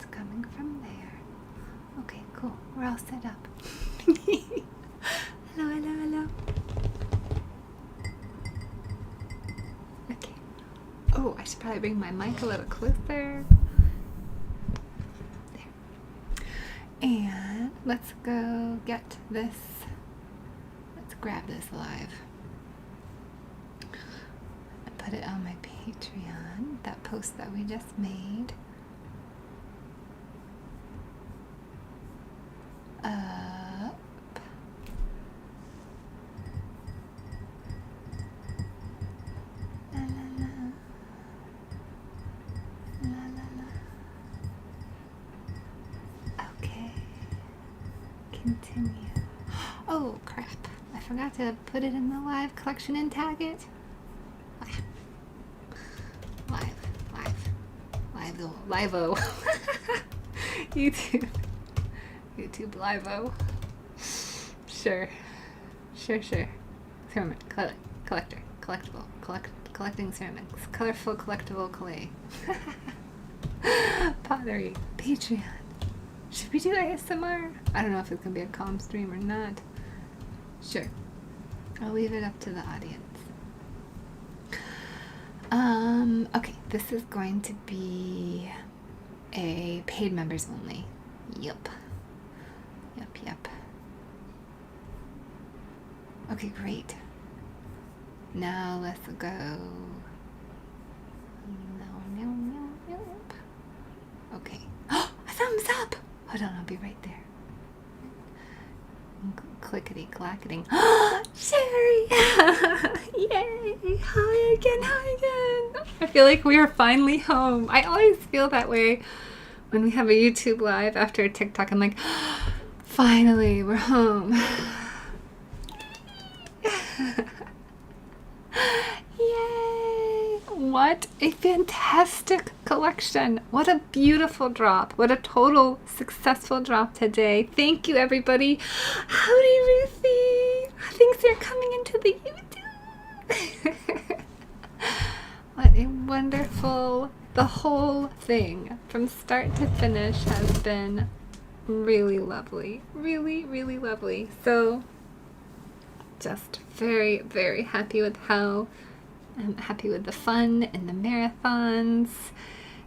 It's coming from there. Okay, cool. We're all set up. Hello, hello, hello. Okay. Oh, I should probably bring my mic a little closer. There. And let's go get this. Let's grab this live. And put it on my Patreon, that post that we just made. Up. La, la, la. La, la, la. Okay. Continue. Oh, crap. I forgot to put it in the live collection and tag it. Live-o. YouTube live-o. Sure. Ceramic, collector, collectible, collecting ceramics, colorful collectible clay. Pottery, Patreon. Should we do ASMR? I don't know if it's gonna be a calm stream or not. Sure. I'll leave it up to the audience. Okay, this is going to be a paid members only. Yep. Okay, great. Now let's go. Okay. Oh, a thumbs up! Hold on, I'll be right there. Clickety clacketing. Sherry! Yay! Hi again. I feel like we are finally home. I always feel that way when we have a YouTube live after a TikTok. I'm like, finally, we're home. Yay! What a fantastic collection. What a beautiful drop. What a total successful drop today. Thank you, everybody. Howdy, Ruthie. Things are coming into the YouTube. What a wonderful, the whole thing from start to finish has been really lovely. Really, really lovely. So just very, very happy with how I'm happy with the fun and the marathons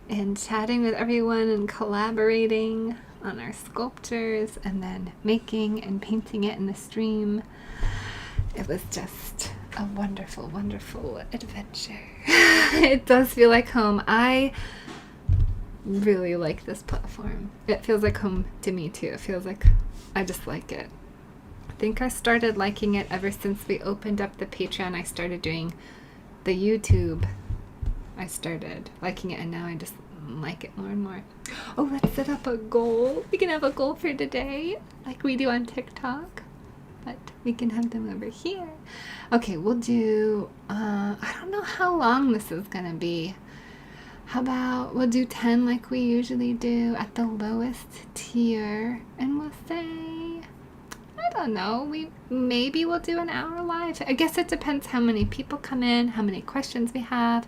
and chatting with everyone and collaborating on our sculptures and then making and painting it in the stream. It was just a wonderful, wonderful adventure. It does feel like home. I really like this platform. It feels like home to me too. It feels like I just like it. I think I started liking it ever since we opened up the Patreon. I started doing the YouTube. I started liking it and now I just like it more and more. Oh, let's set up a goal. We can have a goal for today like we do on TikTok, but we can have them over here. Okay, we'll do, I don't know how long this is gonna be. How about we'll do 10 like we usually do at the lowest tier, and we'll say, I don't know, maybe we'll do an hour live. I guess it depends how many people come in, how many questions we have,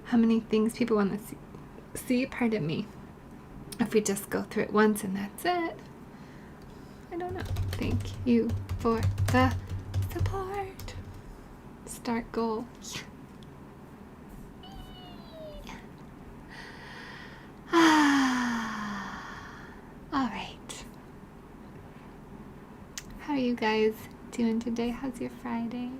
how many things people want to see. Pardon me. If we just go through it once and that's it. I don't know. Thank you for the support. Start goal. Yeah. All right. How are you guys doing today? How's your Friday?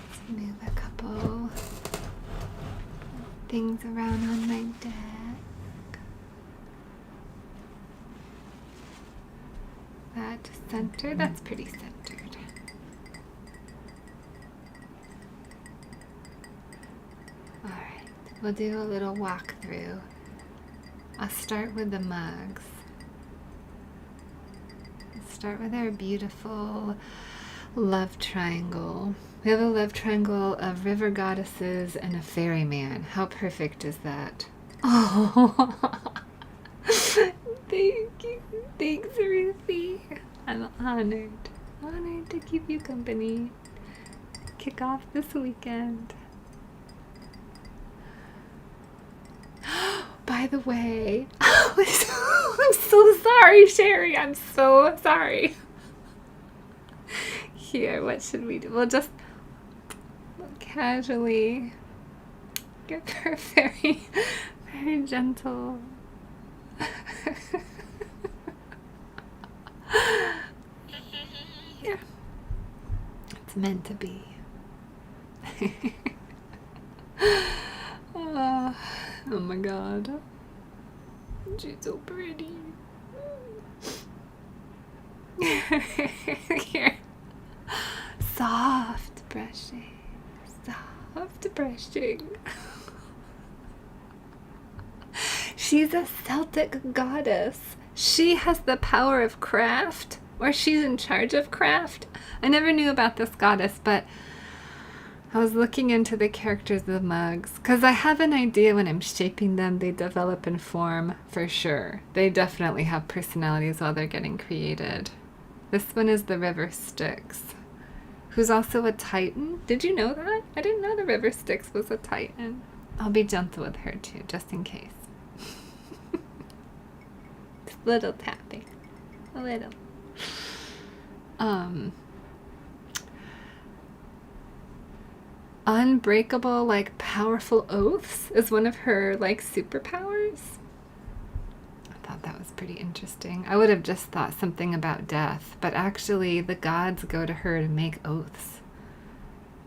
Let's move a couple things around on my deck. That center, that's pretty centered. Alright, we'll do a little walkthrough. I'll start with the mugs. Let's start with our beautiful love triangle. We have a love triangle of river goddesses and a ferryman. How perfect is that? Oh, thank you. Thanks, Ruthie. I'm honored. Honored to keep you company. Kick off this weekend. By the way, I'm so sorry, Sherry. I'm so sorry. Here, what should we do? We'll just casually give her very, very gentle. Yeah. It's meant to be. Oh my god. She's so pretty. Here. Soft brushing. Soft brushing. She's a Celtic goddess. She has the power of craft, or she's in charge of craft. I never knew about this goddess, but I was looking into the characters of the mugs, because I have an idea when I'm shaping them, they develop and form for sure. They definitely have personalities while they're getting created. This one is the River Styx, who's also a Titan. Did you know that? I didn't know the River Styx was a Titan. I'll be gentle with her too, just in case. Just a little tapping. A little. Unbreakable, like, powerful oaths is one of her, like, superpowers. I thought that was pretty interesting. I would have just thought something about death, but actually the gods go to her to make oaths.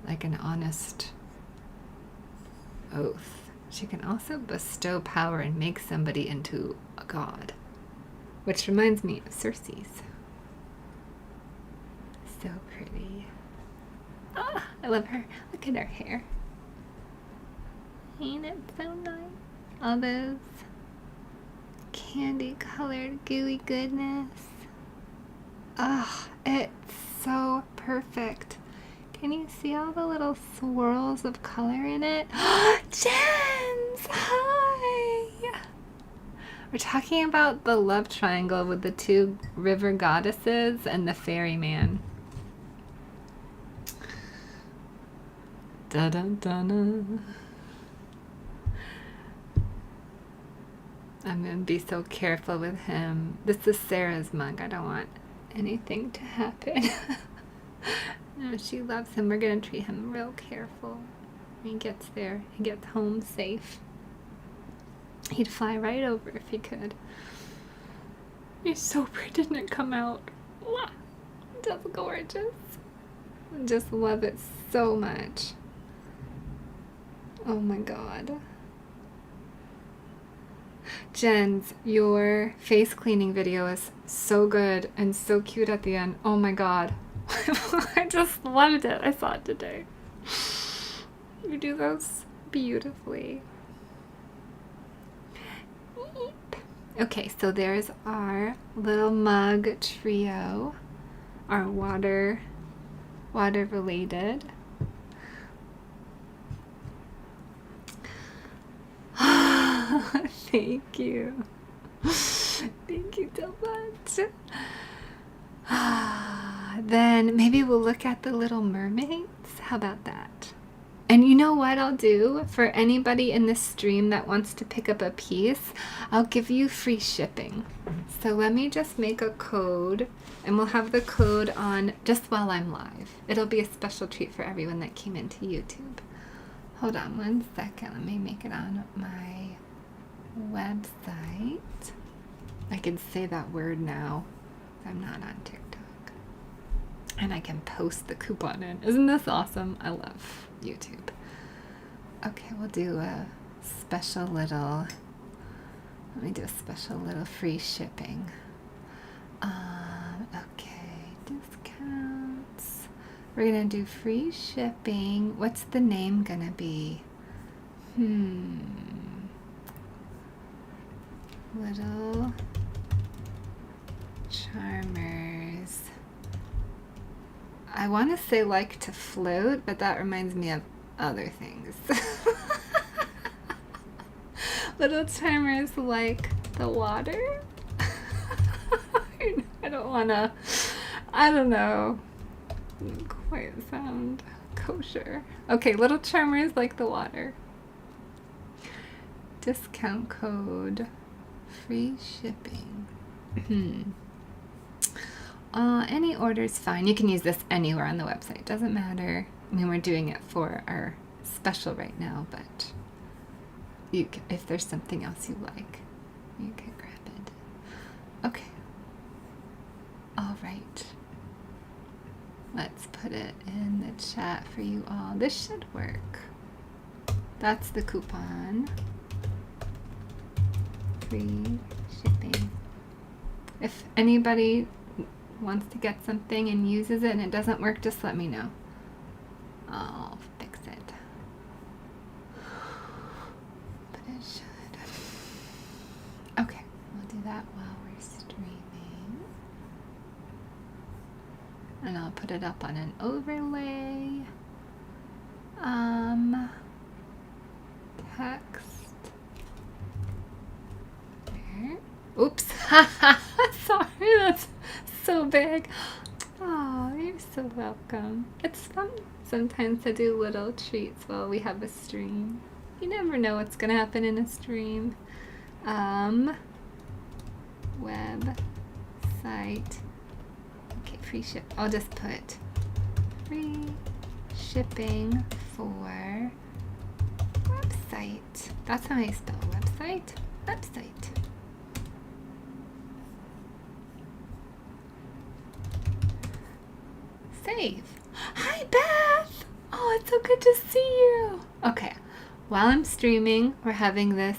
Like an honest oath. She can also bestow power and make somebody into a god. Which reminds me of Circe's. So pretty. Ah, I love her. Look at her hair. Ain't it so nice? All those candy colored gooey goodness. Ah, it's so perfect. Can you see all the little swirls of color in it? Jens! Hi! We're talking about the love triangle with the two river goddesses and the ferryman. Da-da-da-da. I'm going to be so careful with him. This is Sarah's mug. I don't want anything to happen. No, she loves him. We're going to treat him real careful. When he gets there, he gets home safe. He'd fly right over if he could. He's so pretty. Didn't it come out? Wow. That's gorgeous. I just love it so much. Oh my god. Jens, your face cleaning video is so good and so cute at the end. Oh my god. I just loved it. I saw it today. You do those beautifully. Okay, so there's our little mug trio. Our water related. Thank you. Thank you so much. Then maybe we'll look at the Little Mermaids. How about that? And you know what I'll do for anybody in this stream that wants to pick up a piece? I'll give you free shipping. So let me just make a code, and we'll have the code on just while I'm live. It'll be a special treat for everyone that came into YouTube. Hold on one second. Let me make it on my website. I can say that word now. I'm not on TikTok. And I can post the coupon in. Isn't this awesome? I love YouTube. Okay, we'll do a special little, let me do a special little free shipping. Okay, discounts. We're gonna do free shipping. What's the name gonna be? Little Charmers. I want to say like to float, but that reminds me of other things. Little Charmers like the water. don't wanna, I don't know. Doesn't quite sound kosher. Okay, little charmers like the water. Discount code, free shipping. Any order's fine. You can use this anywhere on the website. Doesn't matter. I mean, we're doing it for our special right now, but you can, if there's something else you like, you can grab it. Okay. All right. Let's put it in the chat for you all. This should work. That's the coupon. Free shipping. If anybody wants to get something and uses it and it doesn't work, just let me know. I'll fix it. But it should. Okay, we'll do that while we're streaming. And I'll put it up on an overlay. Text. There. Oops. Sorry, that's so big. Oh, you're so welcome. It's fun sometimes to do little treats while we have a stream. You never know what's gonna happen in a stream. Website. Okay, free ship. I'll just put free shipping for website. That's how I spell website. Website. Save. Hi, Beth. Oh, it's so good to see you. Okay, while I'm streaming, we're having this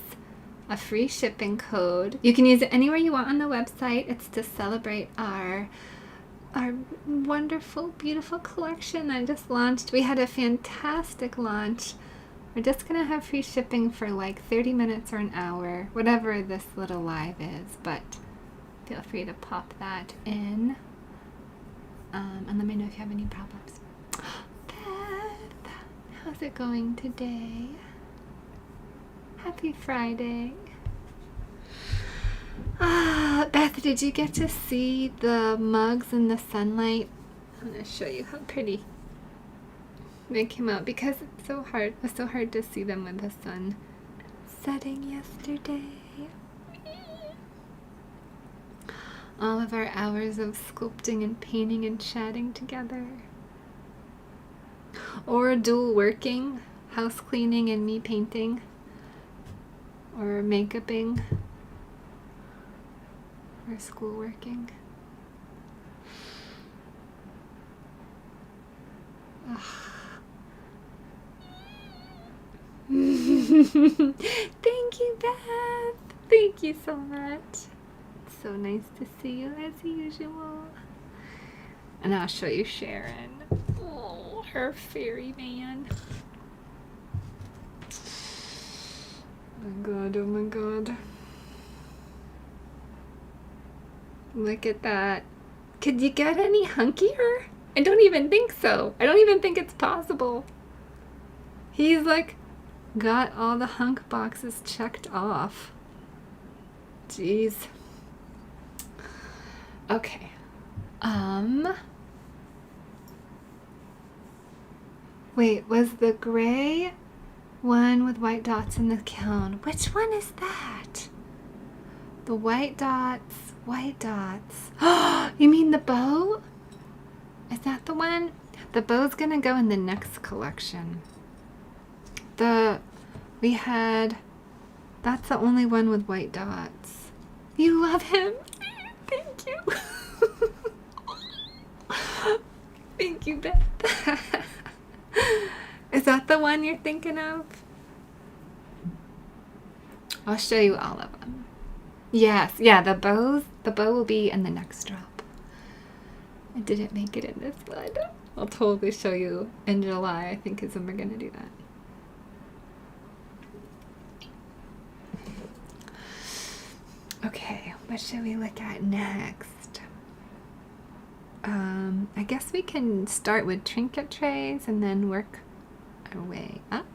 a free shipping code. You can use it anywhere you want on the website. It's to celebrate our wonderful, beautiful collection I just launched. We had a fantastic launch. We're just gonna have free shipping for like 30 minutes or an hour, whatever this little live is, but feel free to pop that in. And let me know if you have any problems. Beth, how's it going today? Happy Friday. Beth, did you get to see the mugs in the sunlight? I'm going to show you how pretty they came out because it's so hard. It was so hard to see them with the sun setting yesterday. All of our hours of sculpting and painting and chatting together. Or dual working, house cleaning and me painting. Or makeuping. Or school working. Thank you, Beth. Thank you so much. So nice to see you as usual. And I'll show you Sharon. Oh, her fairy man. Oh my god, oh my god. Look at that. Could you get any hunkier? I don't even think so. I don't even think it's possible. He's like got all the hunk boxes checked off. Jeez. Okay. Wait, was the gray one with white dots in the cone? Which one is that? The white dots, white dots. Oh, you mean the bow? Is that the one? The bow's gonna go in the next collection. That's the only one with white dots. You love him? Thank you. Thank you, Beth. Is that the one you're thinking of? I'll show you all of them. Yes, yeah, the bow will be in the next drop. I didn't make it in this one. I'll totally show you in July, I think is when we're gonna do that. Okay, what should we look at next? I guess we can start with trinket trays and then work our way up.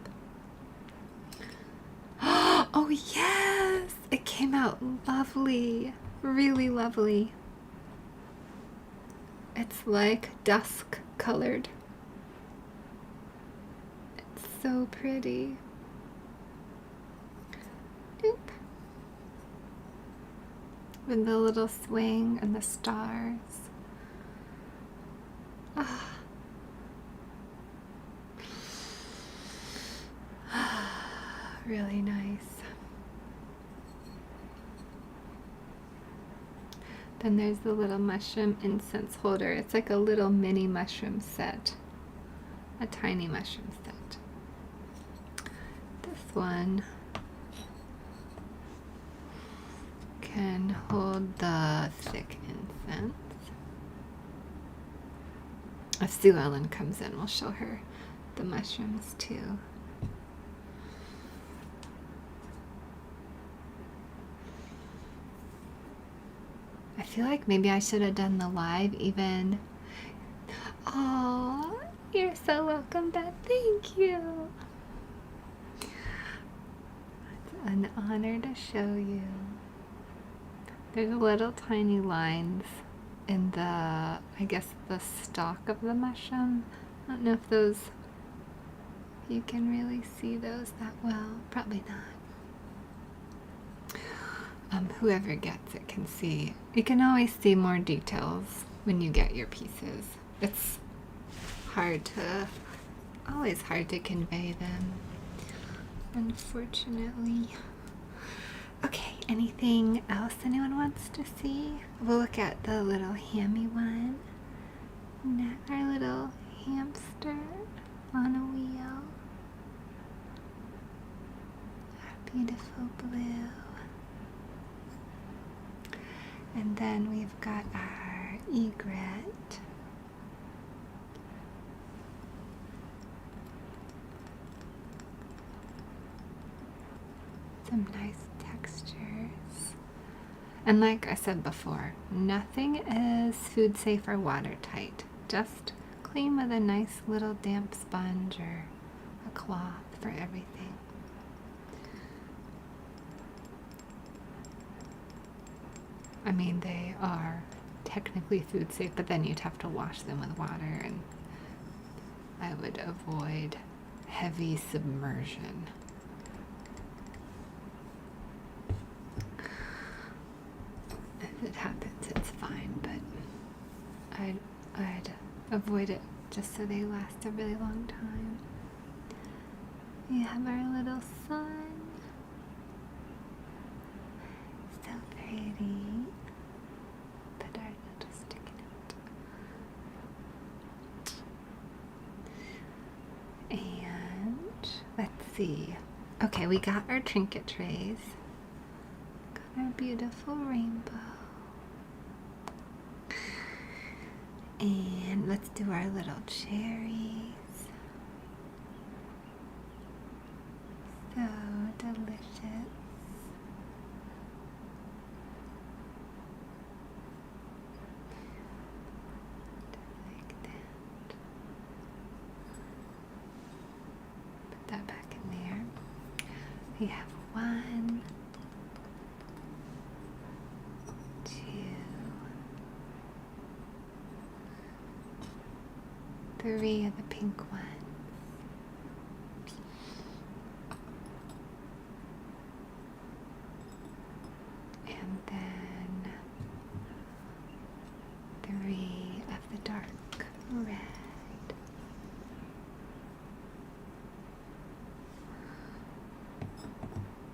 Oh yes! It came out lovely. Really lovely. It's like dusk colored. It's so pretty. Doop. With the little swing and the stars. Ah. Really nice. Then there's the little mushroom incense holder. It's like a little mini mushroom set. A tiny mushroom set. This one can hold the thick incense. If Sue Ellen comes in, we'll show her the mushrooms too. I feel like maybe I should have done the live even. Oh, you're so welcome, Beth. Thank you. It's an honor to show you. There's little tiny lines in the, I guess, the stalk of the mushroom. I don't know if those, you can really see those that well. Probably not. Whoever gets it can see. You can always see more details when you get your pieces. It's always hard to convey them, unfortunately. Okay, anything else anyone wants to see? We'll look at the little hammy one. Our little hamster on a wheel. Our beautiful blue. And then we've got our egret. Some nice textures. And like I said before, nothing is food safe or watertight. Just clean with a nice little damp sponge or a cloth for everything. I mean, they are technically food safe, but then you'd have to wash them with water, and I would avoid heavy submersion. If it happens, it's fine, but I'd avoid it just so they last a really long time. We have our little sun. So pretty. Put our little stick in it. And let's see. Okay, we got our trinket trays. Got our beautiful rainbow. And let's do our little cherries. So delicious. Like that. Put that back in there. We have 1, 2, 3 of the pink ones. And then 3 of the dark red.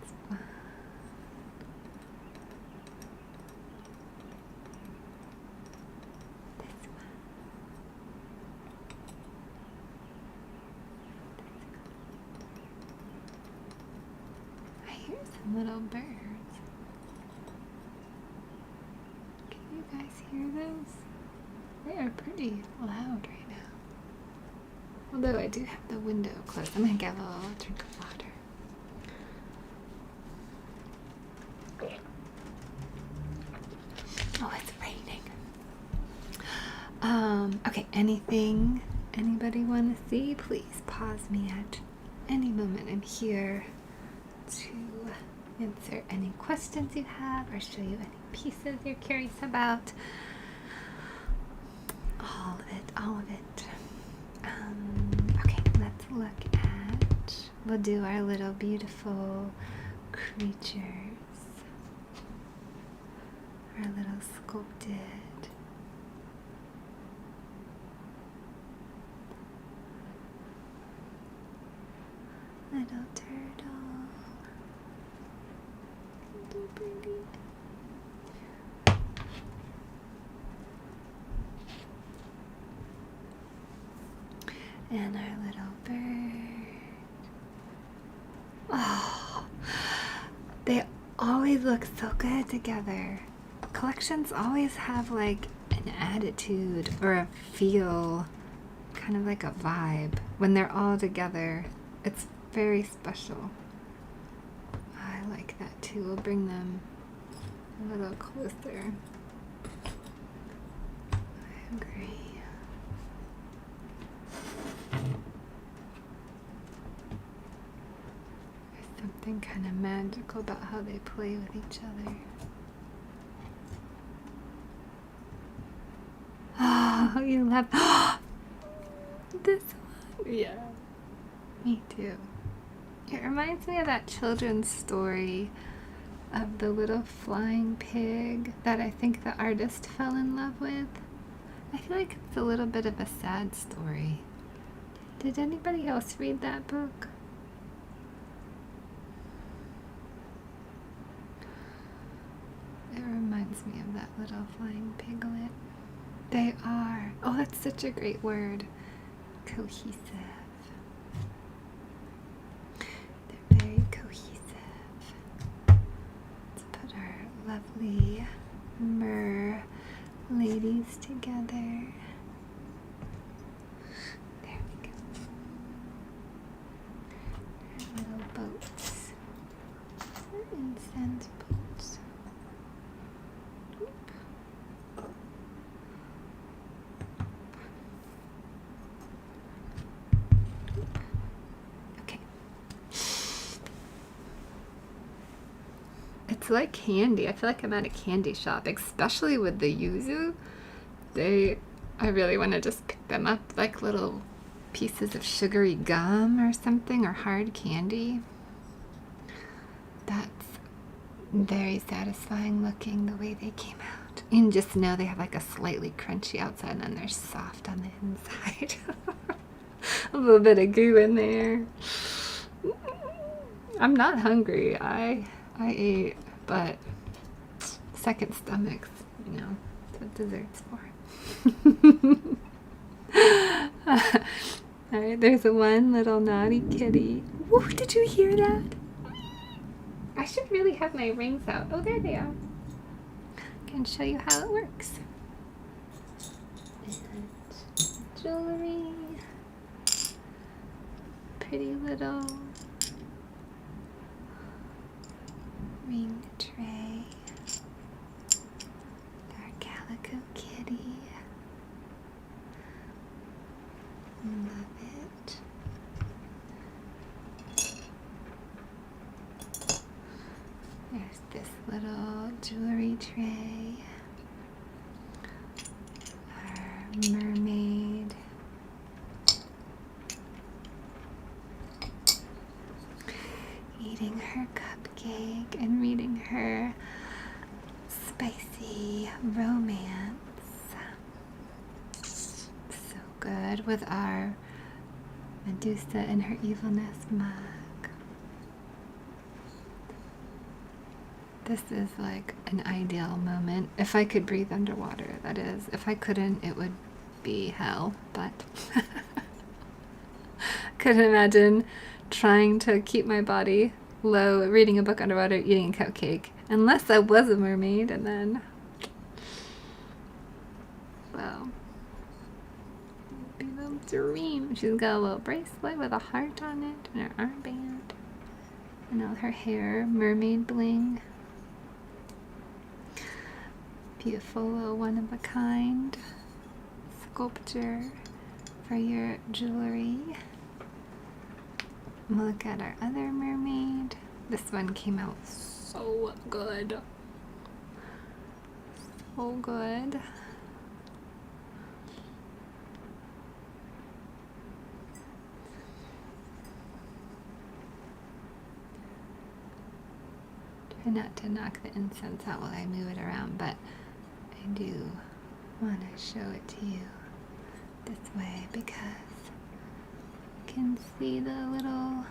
This one. This one. I hear some little birds. Can you guys hear those? They are pretty loud right now. Although I do have the window closed. I'm going to get a little drink of water. Oh, it's raining. Okay, anything anybody want to see? Please pause me at any moment. I'm here to answer any questions you have or show you any pieces you're curious about. All of it, all of it. Okay, let's look at, we'll do our little beautiful creatures. Our little sculpted little turtle. So pretty. And our little bird. Oh, they always look so good together. Collections always have like an attitude or a feel, kind of like a vibe when they're all together. It's very special. I like that too. We'll bring them a little closer. I agree. There's something kind of magical about how they play with each other. Oh, you love this one? Yeah. Me too. It reminds me of that children's story of the little flying pig that I think the artist fell in love with. I feel like it's a little bit of a sad story. Did anybody else read that book? It reminds me of that little flying piglet. They are. Oh, that's such a great word. Cohesive. They're very cohesive. Let's put our lovely mer ladies together. There we go. Our little boats. Incense boats. It's like candy. I feel like I'm at a candy shop, especially with the yuzu. I really want to just pick them up like little pieces of sugary gum or something, or hard candy. That's very satisfying looking the way they came out. And just know they have like a slightly crunchy outside and then they're soft on the inside. A little bit of goo in there. I'm not hungry. I ate, but second stomachs, you know, that's what dessert's for. Alright, there's one little naughty kitty. Woo, did you hear that? I should really have my rings out. Oh, there they are. I can show you how it works. And jewelry. Pretty little ring tray. Our calico kitty. Love it. There's this little jewelry tray. Our mermaid. Eating her cupcake and reading her spicy romance. So good with our Medusa and her evilness mug. This is like an ideal moment. If I could breathe underwater, that is. If I couldn't, it would be hell, but couldn't imagine trying to keep my body low, reading a book underwater, eating a cupcake, unless I was a mermaid, and then, well, it'd be a dream. She's got a little bracelet with a heart on it, and her armband, and all her hair, mermaid bling. Beautiful little one-of-a-kind sculpture for your jewelry. Look at our other mermaid. This one came out so good. So good. Try not to knock the incense out while I move it around, but I do want to show it to you this way because you can see the little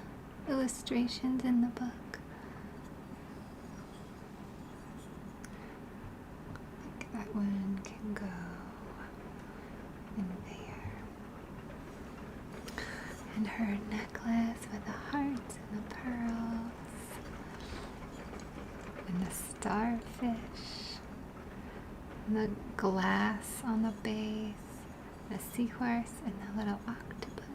illustrations in the book. I think that one can go in there. And her necklace with the hearts and the pearls. And the starfish. And the glass on the base. The seahorse and the little octopus.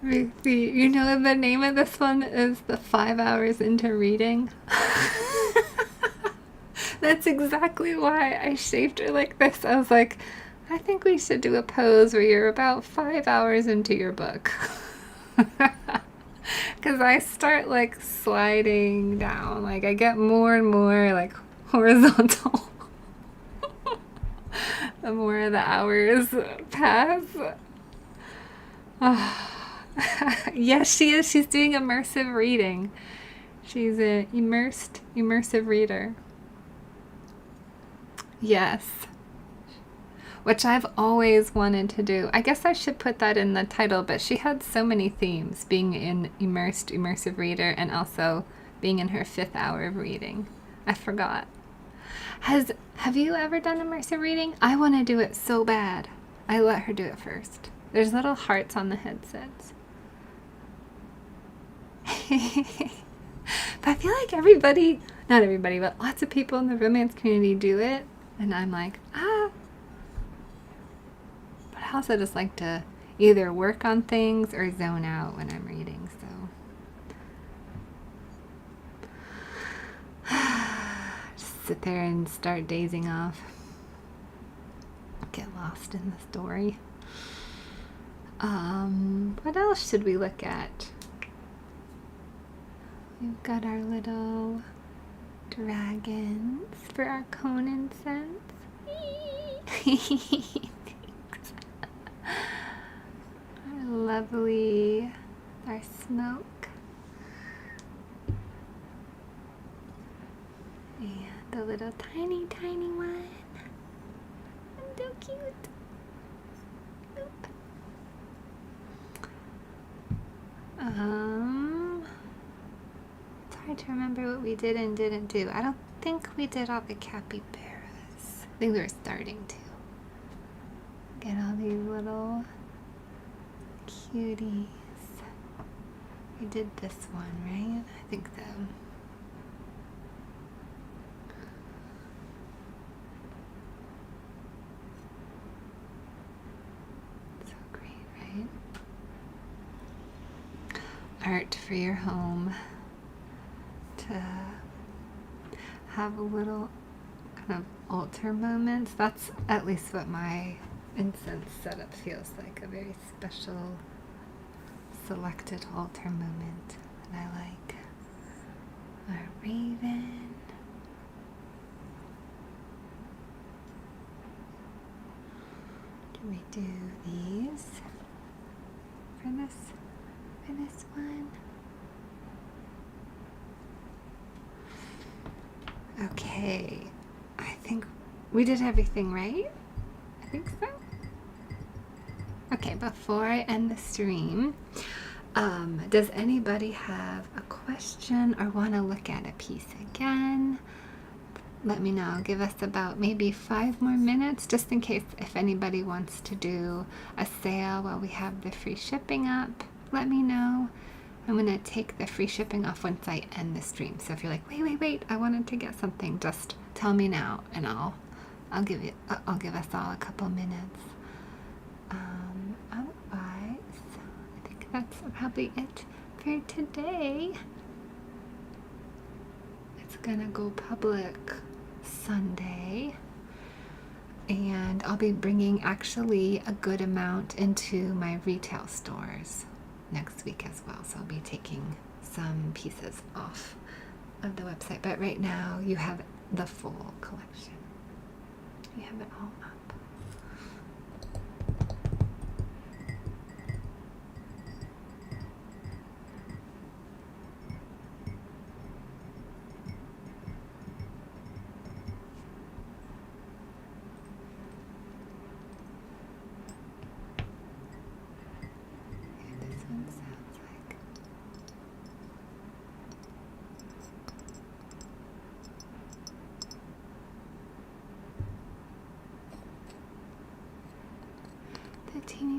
Ruthie, you know the name of this one is the 5 hours into reading. That's exactly why I shaped her like this. I was like, I think we should do a pose where you're about 5 hours into your book. Because I start like sliding down. Like I get more and more like horizontal. The more the hours pass. Yes, she is. She's doing immersive reading. She's an immersive reader. Yes. Which I've always wanted to do. I guess I should put that in the title, but she had so many themes, being in immersive reader and also being in her 5th hour of reading. I forgot. Have you ever done immersive reading? I want to do it so bad. I let her do it first. There's little hearts on the headsets. But I feel like everybody, not everybody, but lots of people in the romance community do it. And I'm like, But I also just like to either work on things or zone out when I'm reading, so. Just sit there and start dazing off. Get lost in the story. What else should we look at? We've got our little dragons for our cone incense. Our lovely, our smoke. And the little tiny one. So cute. Oop. It's hard to remember what we did and didn't do. I don't think we did all the capybaras. I think we were starting to. Get all these little cuties. We did this one, right? I think so. So great, right? Art for your home. To have a little kind of altar moments. That's at least what my incense setup feels like. A very special selected altar moment that I like. Our raven. Can we do these for this one? Okay, I think we did everything right. I think so. Okay, before I end the stream, does anybody have a question or want to look at a piece again? Let me know. Give us about maybe 5 more minutes, just in case if anybody wants to do a sale while we have the free shipping up. Let me know. I'm going to take the free shipping off once I end the stream. So if you're like, wait, I wanted to get something, just tell me now and I'll give us all a couple minutes. Otherwise, I think that's probably it for today. It's going to go public Sunday. And I'll be bringing actually a good amount into my retail stores next week as well, so I'll be taking some pieces off of the website, but right now you have the full collection. You have it all up.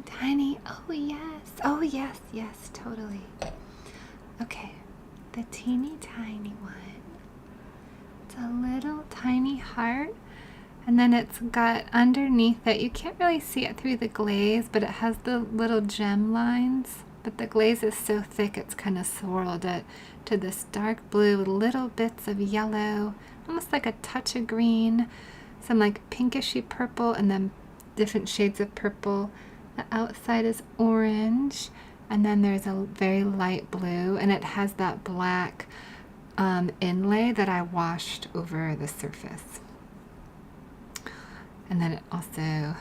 tiny. Oh yes, yes, totally. Okay, the teeny tiny one. It's a little tiny heart, and then it's got underneath it, you can't really see it through the glaze, but it has the little gem lines, but the glaze is so thick it's kind of swirled it to this dark blue with little bits of yellow, almost like a touch of green, some like pinkishy purple, and then different shades of purple. The outside is orange, and then there's a very light blue, and it has that black inlay that I washed over the surface. And then it also,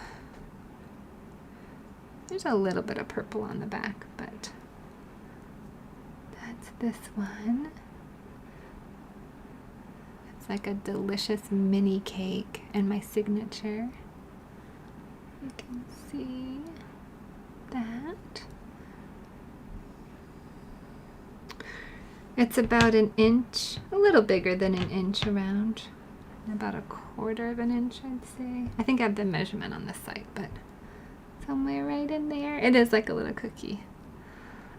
there's a little bit of purple on the back, but that's this one. It's like a delicious mini cake and my signature. You can see that. It's about an inch, a little bigger than an inch around, about 1/4 of an inch, I'd say. I think I have the measurement on the site, but somewhere right in there. It is like a little cookie.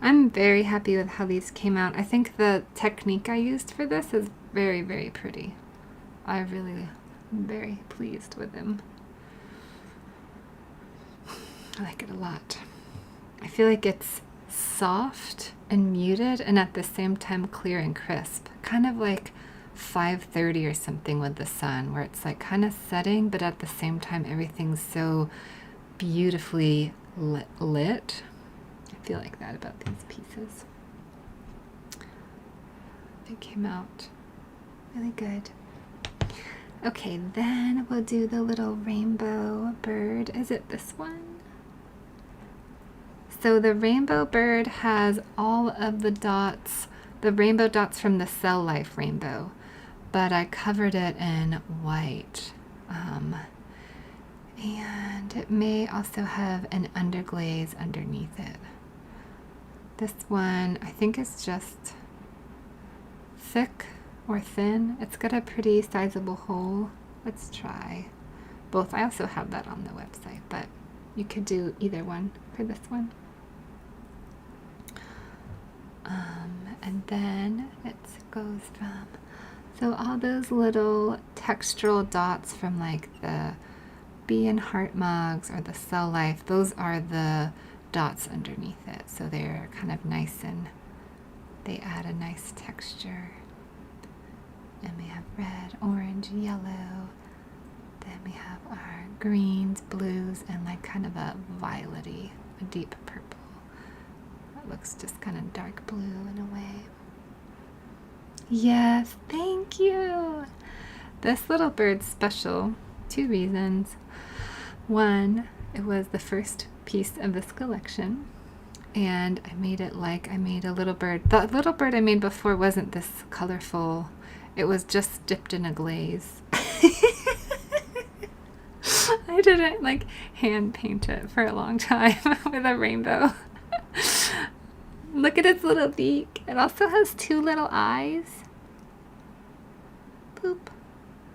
I'm very happy with how these came out. I think the technique I used for this is very, very pretty. I really am very pleased with them. I like it a lot. I feel like it's soft and muted and at the same time clear and crisp. Kind of like 5:30 or something with the sun, where it's like kind of setting, but at the same time everything's so beautifully lit. I feel like that about these pieces. They came out really good. Okay, then we'll do the little rainbow bird. Is it this one? So the rainbow bird has all of the dots, the rainbow dots from the Cell Life rainbow, but I covered it in white. And it may also have an underglaze underneath it. This one, I think, is just thick or thin. It's got a pretty sizable hole. Let's try both. I also have that on the website, but you could do either one for this one. And then it goes from, so all those little textural dots from like the Bee and Heart mugs or the Cell Life, those are the dots underneath it. So they're kind of nice and they add a nice texture. And we have red, orange, yellow. Then we have our greens, blues, and like kind of a violety, a deep purple. That looks just kind of dark blue in a way. Yes, thank you. This little bird's special. 2 reasons. One, it was the first piece of this collection, and I made it like I made a little bird. The little bird I made before wasn't this colorful. It was just dipped in a glaze. I didn't like hand paint it for a long time with a rainbow. Look at its little beak. It also has 2 little eyes. Boop,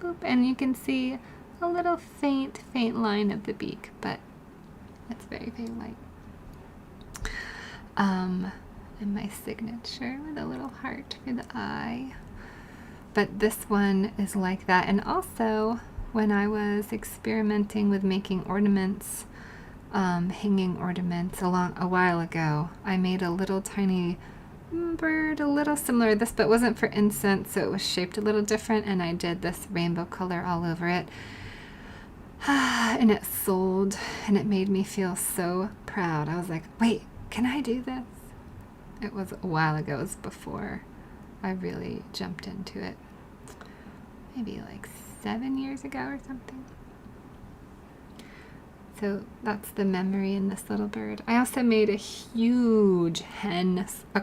boop, and you can see a little faint line of the beak, but it's very, very light. And my signature with a little heart for the eye. But this one is like that. And also, when I was experimenting with making ornaments, hanging ornaments a while ago, I made a little tiny bird, a little similar to this, but wasn't for incense, so it was shaped a little different, and I did this rainbow color all over it. And it sold, and it made me feel so proud. I was like, wait, can I do this? It was a while ago. It was before I really jumped into it. Maybe like 7 years ago or something. So that's the memory in this little bird. I also made a huge hen, a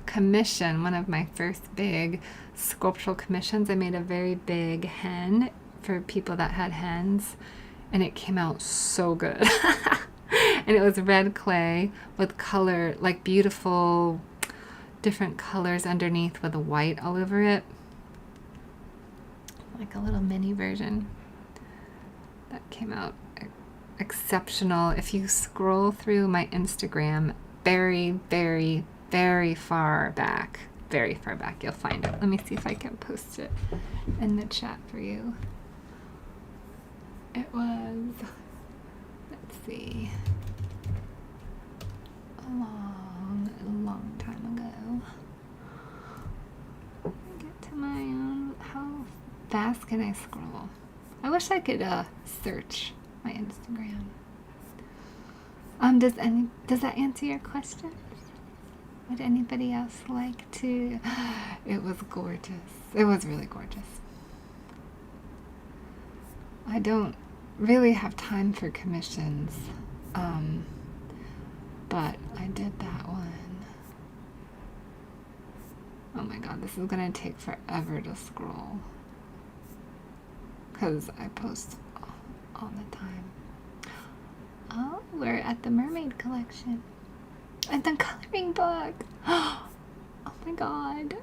commission, one of my first big sculptural commissions. I made a very big hen for people that had hens, and it came out so good. And it was red clay with color, like beautiful different colors underneath with white all over it. Like a little mini version that came out exceptional. If you scroll through my Instagram very, very, very far back, you'll find it. Let me see if I can post it in the chat for you. It was, let's see, a long time ago. Get to my own, how fast can I scroll? I wish I could search my Instagram. Does that answer your question? Would anybody else like to? It was gorgeous. It was really gorgeous. I don't really have time for commissions, but I did that one. Oh my god, this is gonna take forever to scroll because I post all the time. Oh, we're at the mermaid collection. And the coloring book. Oh my god.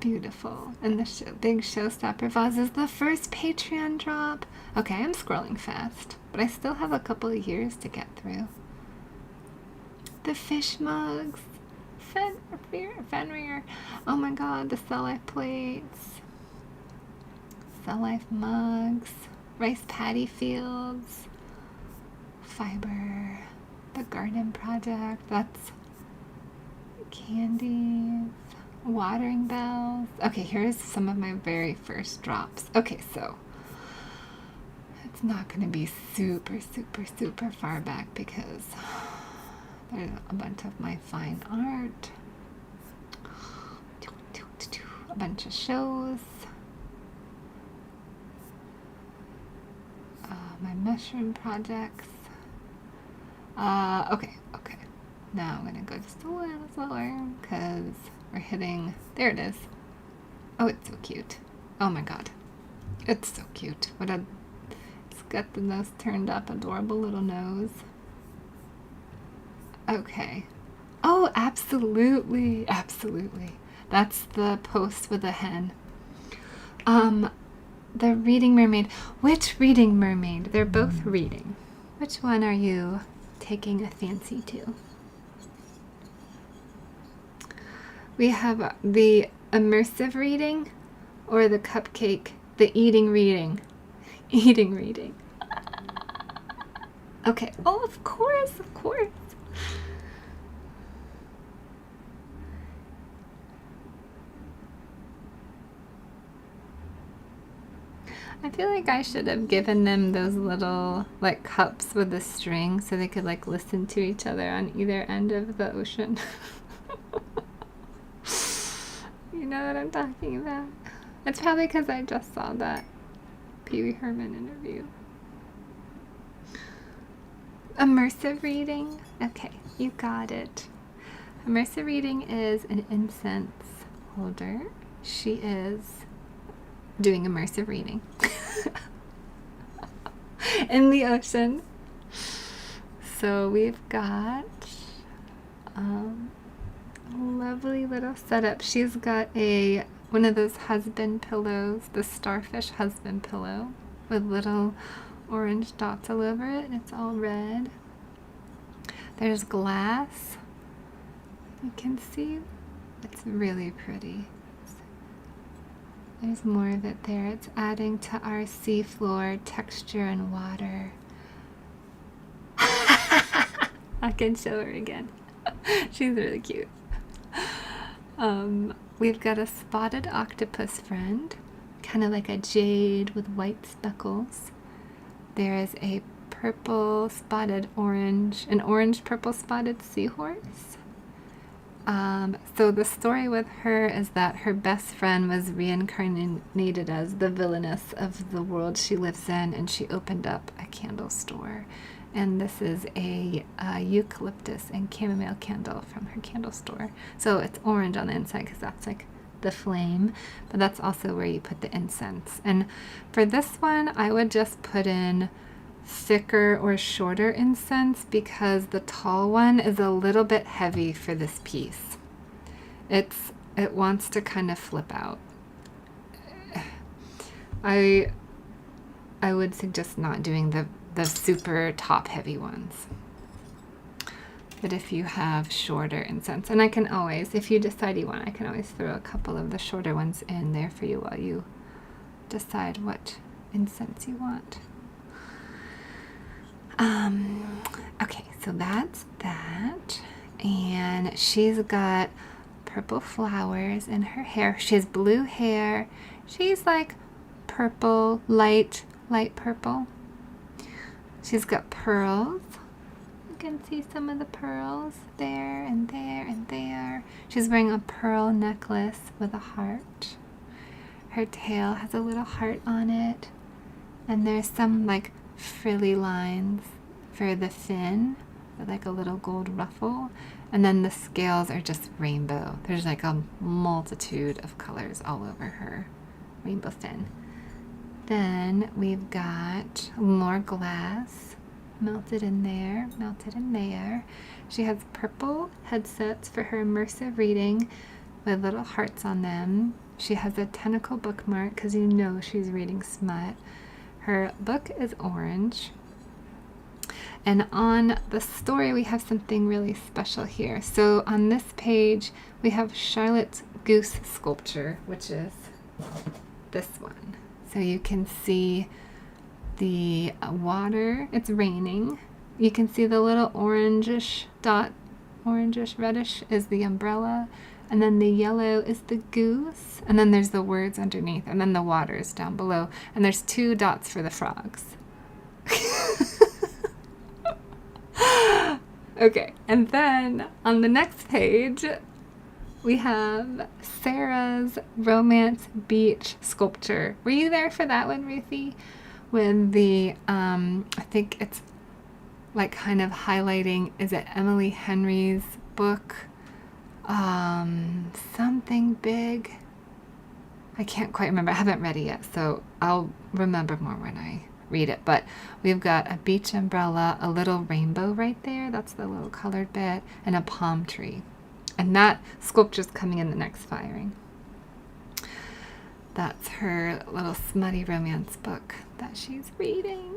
Beautiful. And the big showstopper vase is the first Patreon drop. Okay, I'm scrolling fast, but I still have a couple of years to get through. The fish mugs. Fenrir. Oh my god, the Cell Life plates. Cell Life mugs. Rice paddy fields. Fiber. The garden project. That's candies. Watering bells. Okay, here's some of my very first drops. Okay, so it's not going to be super far back because there's a bunch of my fine art. A bunch of shows. My mushroom projects. Okay. Now I'm going to go just a little slower because we're hitting, there it is. Oh, it's so cute. Oh my god. It's so cute. It's got the nose turned up, adorable little nose. Okay. Oh, absolutely. That's the post with the hen. The reading mermaid. Which reading mermaid? They're both reading. Which one are you taking a fancy to? We have the immersive reading or the cupcake, the eating reading. Eating reading. Okay. Oh, of course. I feel like I should have given them those little like cups with a string so they could like listen to each other on either end of the ocean. You know what I'm talking about? It's probably because I just saw that Pee Wee Herman interview. Immersive reading? Okay, you got it. Immersive reading is an incense holder. She is doing immersive reading in the ocean. So we've got lovely little setup. She's got one of those husband pillows, the starfish husband pillow with little orange dots all over it, and it's all red. There's glass. You can see it's really pretty. There's more of it there. It's adding to our seafloor texture and water. I can show her again. She's really cute. We've got a spotted octopus friend, kind of like a jade with white speckles. There is a purple spotted orange, an orange purple spotted seahorse. So the story with her is that her best friend was reincarnated as the villainess of the world she lives in, and she opened up a candle store. And this is a eucalyptus and chamomile candle from her candle store. So it's orange on the inside because that's like the flame, but that's also where you put the incense. And for this one, I would just put in thicker or shorter incense because the tall one is a little bit heavy for this piece. It wants to kind of flip out. I I would suggest not doing the super top heavy ones. But if you have shorter incense, and I can always, if you decide you want, I can always throw a couple of the shorter ones in there for you while you decide what incense you want. Okay, so that's that. And she's got purple flowers in her hair. She has blue hair. She's like purple, light purple. She's got pearls. You can see some of the pearls there and there and there. She's wearing a pearl necklace with a heart. Her tail has a little heart on it. And there's some like frilly lines for the fin, with like a little gold ruffle. And then the scales are just rainbow. There's like a multitude of colors all over her rainbow fin. Then we've got more glass melted in there, melted in there. She has purple headsets for her immersive reading with little hearts on them. She has a tentacle bookmark because you know she's reading smut. Her book is orange. And on the story, we have something really special here. So on this page, we have Charlotte's goose sculpture, which is this one. So you can see the water. It's raining. You can see the little orangish dot, orangish reddish is the umbrella. And then the yellow is the goose. And then there's the words underneath. And then the water is down below. And there's 2 dots for the frogs. Okay, and then on the next page, we have Sarah's romance beach sculpture. Were you there for that one, Ruthie? With the, I think it's like kind of highlighting, is it Emily Henry's book? Something big. I can't quite remember. I haven't read it yet, so I'll remember more when I read it. But we've got a beach umbrella, a little rainbow right there. That's the little colored bit, and a palm tree. And that sculpture's coming in the next firing. That's her little smutty romance book that she's reading.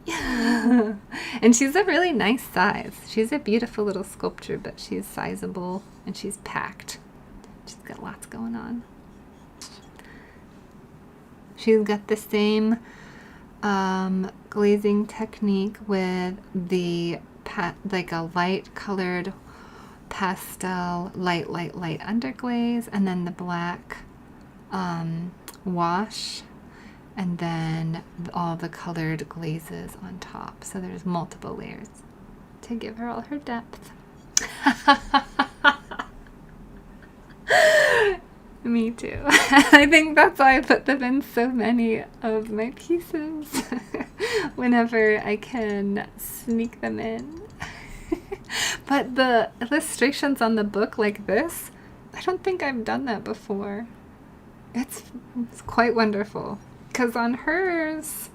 And she's a really nice size. She's a beautiful little sculpture, but she's sizable and she's packed. She's got lots going on. She's got the same glazing technique with the like a light colored pastel light underglaze, and then the black wash, and then all the colored glazes on top. So there's multiple layers to give her all her depth. Me too. I think that's why I put them in so many of my pieces whenever I can sneak them in. But the illustrations on the book like this, I don't think I've done that before. It's quite wonderful. Because on hers,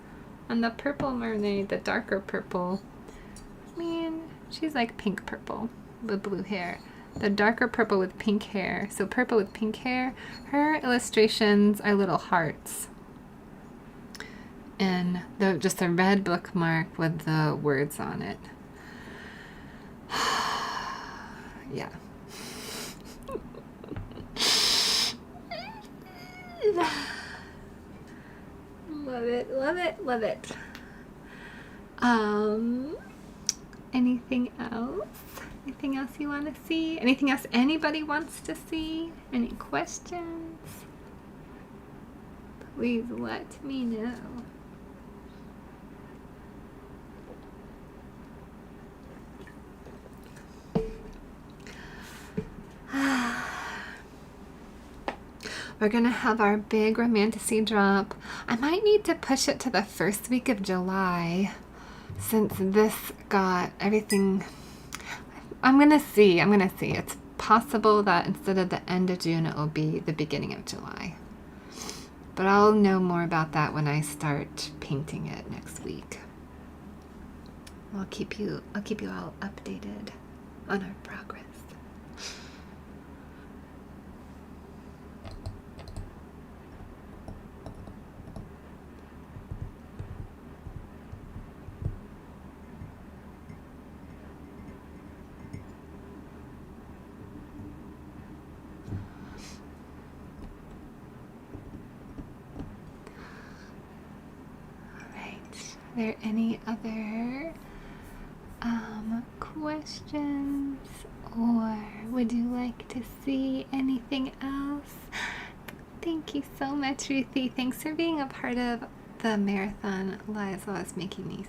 on the purple mermaid, the darker purple, I mean, she's like pink purple with blue hair. The darker purple with pink hair. So purple with pink hair. Her illustrations are little hearts. And just a red bookmark with the words on it. Yeah. Love it, love it, love it. Anything else? Anything else you want to see? Anything else anybody wants to see? Any questions? Please let me know. We're going to have our big Romantasy drop. I might need to push it to the first week of July since this got everything. I'm going to see. It's possible that instead of the end of June, it will be the beginning of July. But I'll know more about that when I start painting it next week. I'll keep you all updated on our progress. there any other questions, or would you like to see anything else? Thank you so much, Ruthie. Thanks for being a part of the marathon lives while I was making these.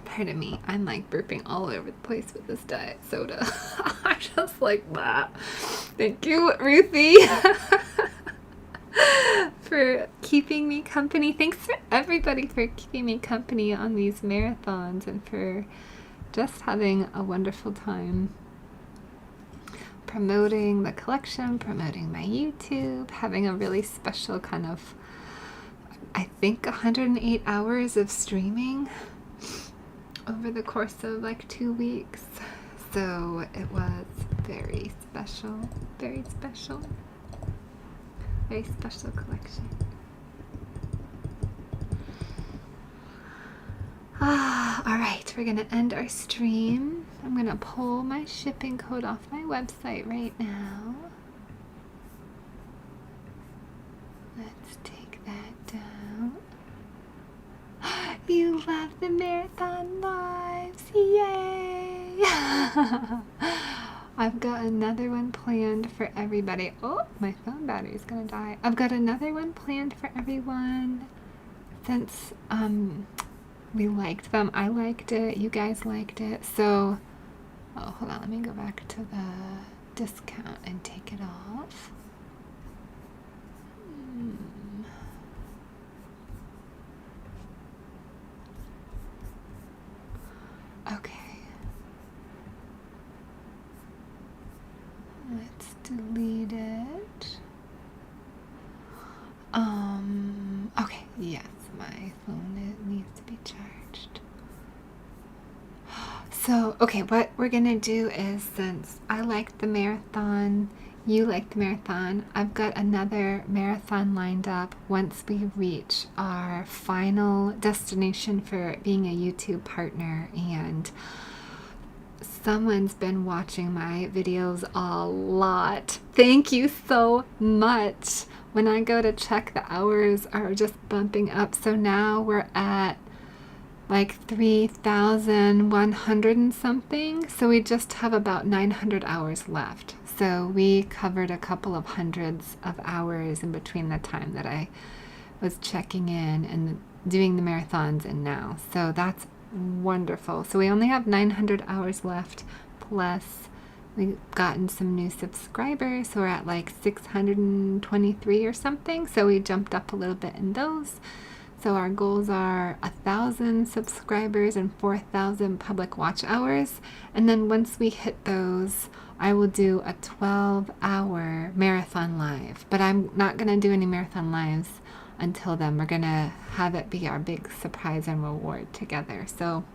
Pardon me, I'm like burping all over the place with this diet soda. I'm just like that. Thank you, Ruthie, for keeping me company. Thanks for everybody for keeping me company on these marathons and for just having a wonderful time promoting the collection, promoting my YouTube, having a really special kind of, I think, 108 hours of streaming over the course of like 2 weeks. So it was very special, very special, very special collection. All right, we're gonna end our stream. I'm gonna pull my shipping code off my website right now. Let's take that down. You love the marathon lives, yay! I've got another one planned for everybody. Oh, my phone battery's gonna die. I've got another one planned for everyone since we liked them. I liked it. You guys liked it. So, oh, hold on. Let me go back to the discount and take it off. Okay. Let's delete it. Okay. Yes, my phone needs to be charged. So, okay, what we're gonna do is, since I liked the marathon, you liked the marathon, I've got another marathon lined up once we reach our final destination for being a YouTube partner, and someone's been watching my videos a lot. Thank you so much. When I go to check, the hours are just bumping up. So now we're at like 3,100 and something. So we just have about 900 hours left. So we covered a couple of hundreds of hours in between the time that I was checking in and doing the marathons and now. So that's wonderful. So we only have 900 hours left, plus we've gotten some new subscribers, so we're at like 623 or something, so we jumped up a little bit in those. So our goals are 1,000 subscribers and 4,000 public watch hours, and then once we hit those, I will do a 12-hour marathon live. But I'm not going to do any marathon lives until then. We're going to have it be our big surprise and reward together. So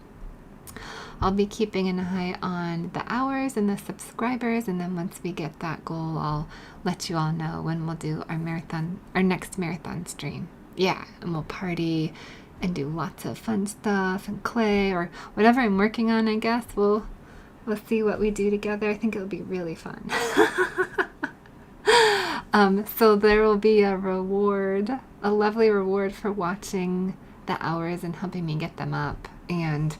I'll be keeping an eye on the hours and the subscribers, and then once we get that goal, I'll let you all know when we'll do our next marathon stream. Yeah, and we'll party and do lots of fun stuff and clay or whatever I'm working on, I guess. We'll see what we do together. I think it'll be really fun. So there will be a reward, a lovely reward for watching the hours and helping me get them up. And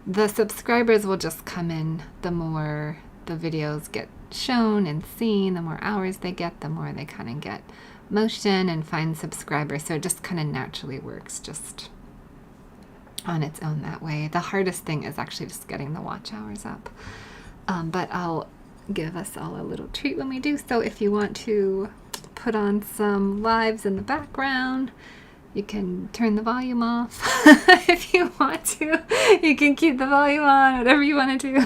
the subscribers will just come in the more the videos get shown and seen, the more hours they get, the more they kind of get motion and find subscribers. So it just kind of naturally works just on its own that way. The hardest thing is actually just getting the watch hours up. But I'll give us all a little treat when we do. So if you want to put on some lives in the background, you can turn the volume off. If you want to, you can keep the volume on, whatever you want to do.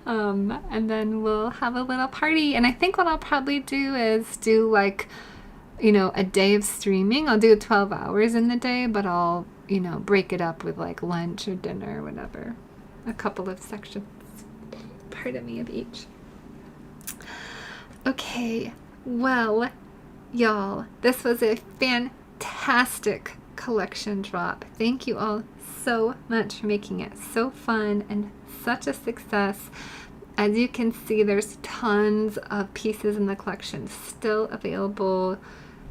And then we'll have a little party. And I think what I'll probably do is do like, a day of streaming. I'll do 12 hours in the day, but I'll, break it up with like lunch or dinner or whatever. A couple of sections, pardon me, of each. Okay, well, y'all, this was a fantastic collection drop. Thank you all so much for making it so fun and such a success. As you can see, there's tons of pieces in the collection still available.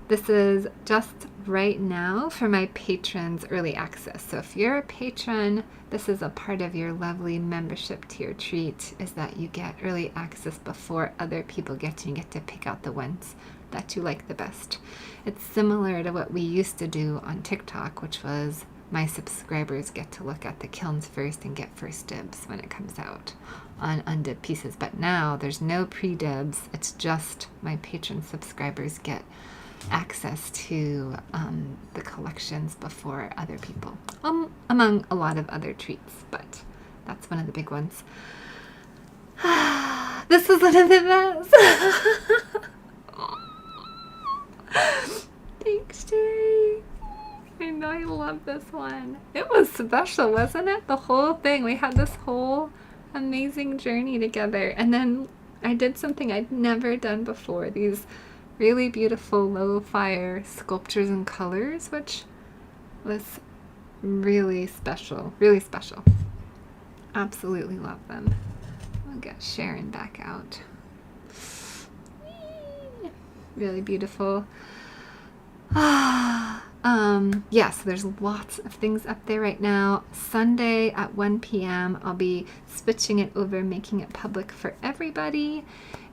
This is just right now for my patrons early access. So if you're a patron, this is a part of your lovely membership tier treat, is that you get early access before other people get to. You get to pick out the ones that you like the best. It's similar to what we used to do on TikTok, which was my subscribers get to look at the kilns first and get first dibs when it comes out on undibbed pieces. But now there's no pre-dibs. It's just my patron subscribers get access to the collections before other people, among a lot of other treats, but that's one of the big ones. This is one of the best. Thanks, Jerry. I know, I love this one. It was special, wasn't it? The whole thing. We had this whole amazing journey together, and then I did something I'd never done before. These really beautiful low fire sculptures and colors, which was really special. Really special. Absolutely love them. I'll get Sharon back out. Really beautiful. Yeah, so there's lots of things up there right now. Sunday at 1 p.m. I'll be switching it over, making it public for everybody,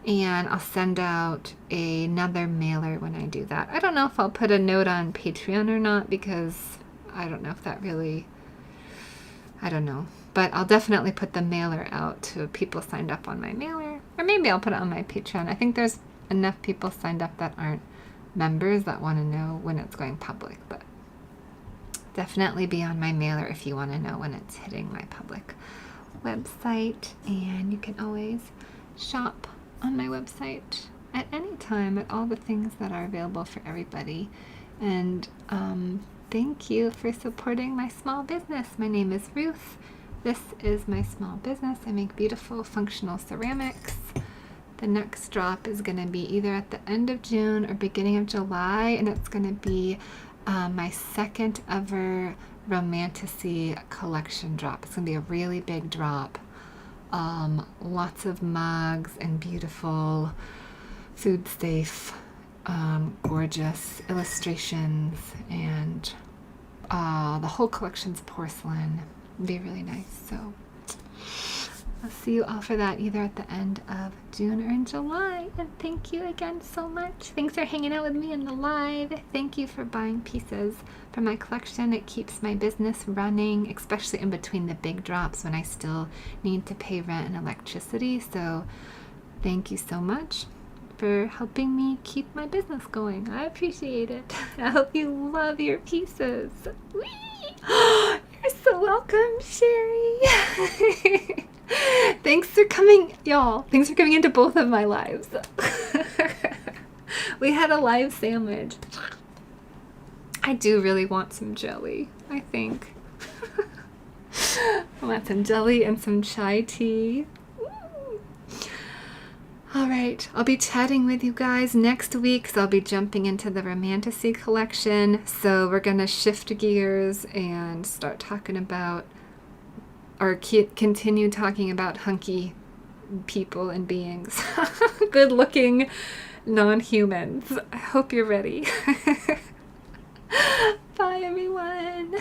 and I'll send out another mailer when I do that. I don't know if I'll put a note on Patreon or not, because I don't know if that really, I don't know. But I'll definitely put the mailer out to people signed up on my mailer, or maybe I'll put it on my Patreon. I think there's enough people signed up that aren't members that want to know when it's going public, but definitely be on my mailer if you want to know when it's hitting my public website. And you can always shop on my website at any time at all the things that are available for everybody. And thank you for supporting my small business. My name is Ruth. This is my small business. I make beautiful functional ceramics. The next drop is going to be either at the end of June or beginning of July, and it's going to be my second ever Romantasy collection drop. It's going to be a really big drop. Lots of mugs and beautiful, food safe, gorgeous illustrations, and the whole collection's porcelain. It'll be really nice. So I'll see you all for that either at the end of June or in July. And thank you again so much. Thanks for hanging out with me in the live. Thank you for buying pieces from my collection. It keeps my business running, especially in between the big drops when I still need to pay rent and electricity. So thank you so much for helping me keep my business going. I appreciate it. I hope you love your pieces. Whee! You're so welcome, Sherry. Thanks for coming, y'all. Thanks for coming into both of my lives. We had a live sandwich. I do really want some jelly, I think. I want some jelly and some chai tea. All right, I'll be chatting with you guys next week, so I'll be jumping into the Romantasy collection. So we're going to shift gears and start talking about, or continue talking about hunky people and beings. Good-looking non-humans. I hope you're ready. Bye, everyone.